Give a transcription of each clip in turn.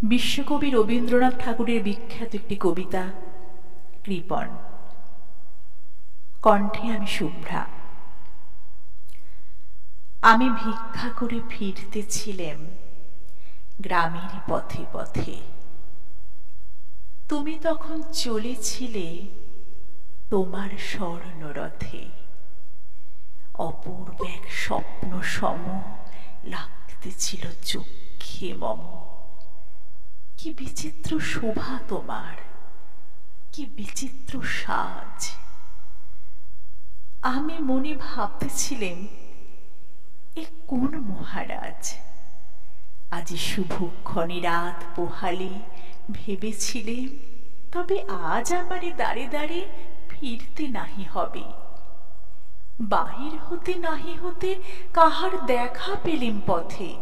বিশ্বকবি রবীন্দ্রনাথ ঠাকুরের বিখ্যাত একটি কবিতা কৃপণ। কণ্ঠে আমি শুভ্রা। আমি ভিক্ষা করে ফিরতেছিলাম গ্রামের পথে পথে। তুমি তখন চলেছিলে তোমার স্বর্ণরথে। অপূর্ব এক স্বপ্ন সম লাগতেছিল চক্ষে মম। কি বিচিত্র শোভা তোমার, কি বিচিত্র সাজ। আমি মনে ভাবতেছিলাম, এ কোন মহারাজ। আজি শুভক্ষণে রাত পোহালে ভেবেছিলেম, তবে আজ আমারে দাঁড়ে দাঁড়ে ফিরতে নাহি হবে। বাহির হতে নাহি হতে কাহার দেখা পেলেম পথে।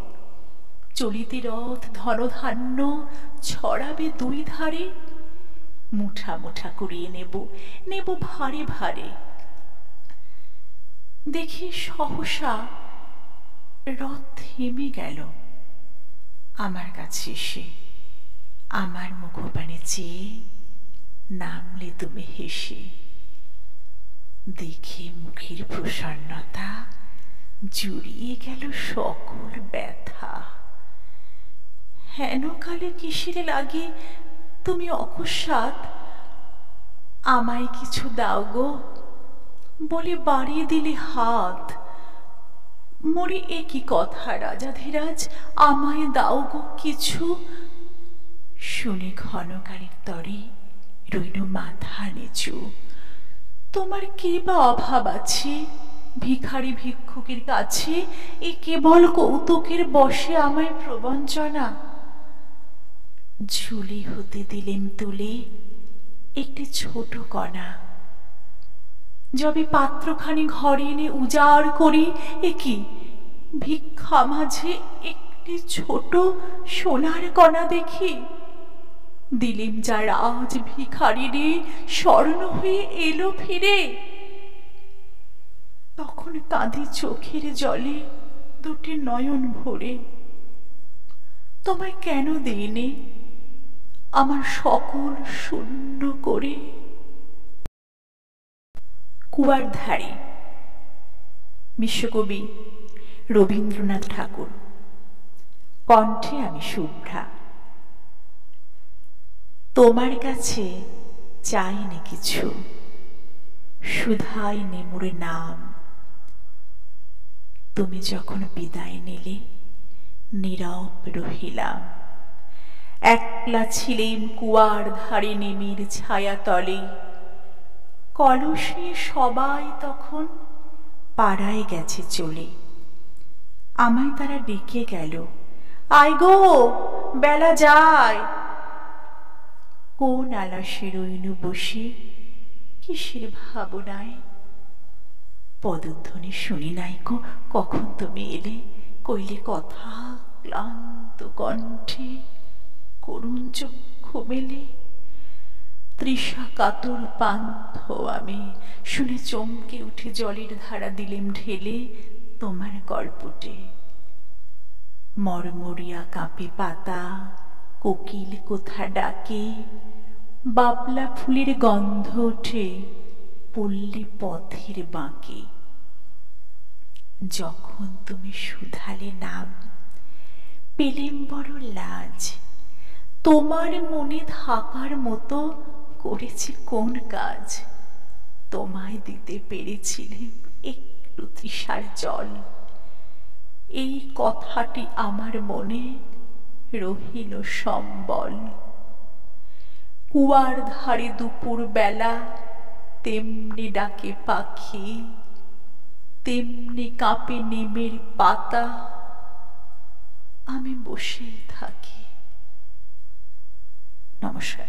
চলিতে রথ ধনধান্য ছড়াবে দুই ধারে। মুঠা মুঠা করিয়ে নেব, নেব ভারে ভারে। দেখি সহসা রথ থেমে গেল আমার কাছে এসে। আমার মুখপানে চেয়ে নামলে তুমি হেসে। দেখে মুখের প্রসন্নতা জুড়িয়ে গেল সকল ব্যথা। হেন কালে কিসের লাগে তুমি অকস্মাৎ আমায় কিছু দাও গো বলে বাড়িয়ে দিলে হাত। মরে এ কি কথা রাজাধিরাজ, আমায় দাও গো কিছু। শুনে ঘনকালীর তরে রইল মাথা নিচু। তোমার কি বা অভাব আছে ভিখারি ভিক্ষুকের কাছে? এ কেবল কৌতুকের বশে আমায় প্রবঞ্চনা। ঝুলি হতে দিলেম তুলে একটি ছোট কণা। যবে পাত্রখানি ঘরে এনে উজাড় করি, এ কি ভিক্ষা মাঝে একটি ছোট সোনার কণা দেখি। দিলেম যা রাজ ভিখারিরে স্বর্ণ হয়ে এলো ফিরে। তখন কাঁদি চোখের জলে দুটি নয়ন ভরে। তোমায় কেন দিইনি আমার সকল শূন্য করে। কুয়ার ধারে। বিশ্বকবি রবীন্দ্রনাথ ঠাকুর। কণ্ঠে আমি শুভ্রা। তোমার কাছে চাইনি কিছু, শুধাই নেমুর নাম। তুমি যখন বিদায় নিলে নীরব রহিলাম। একলা ছিলেম কুয়ার ধারে নেমির ছায়া তলে। কলস নিয়ে সবাই তখন পাড়ায় গেছে চলে। আমায় তারা ডেকে গেল, আয় গো বেলা যায়। কোন আলাসে রইনু বসে কিসের ভাবনায়। পদধ্বনি শুনি নাই গো কখন তুমি এলে। কইলে কথা ক্লান্ত কণ্ঠে, করুণ চক্ষু মেলে। তৃষা কাতর পান্থ আমি, শুনে চমকে উঠে জলের ধারা দিলেম ঢেলে তোমার গল্পটে। মরমরিয়া কাঁপে পাতা, কোকিল কোথা ডাকে। বাবলা ফুলের গন্ধ ওঠে পল্লী পথের বাঁকে। যখন তুমি শুধালে নাম পেলেম বড় লাজ। তোমার মনে থাকার মতো করেছি কোন কাজ। তোমায় দিতে পেরেছিলেম একটু তৃষার জল। এই কথাটি আমার মনে রহিল সম্বল। কুয়ার ধারে দুপুর বেলা তেমনি ডাকে পাখি, তেমনি কাঁপে নিমের পাতা। আমি বসেই থাকি। নমস্কার।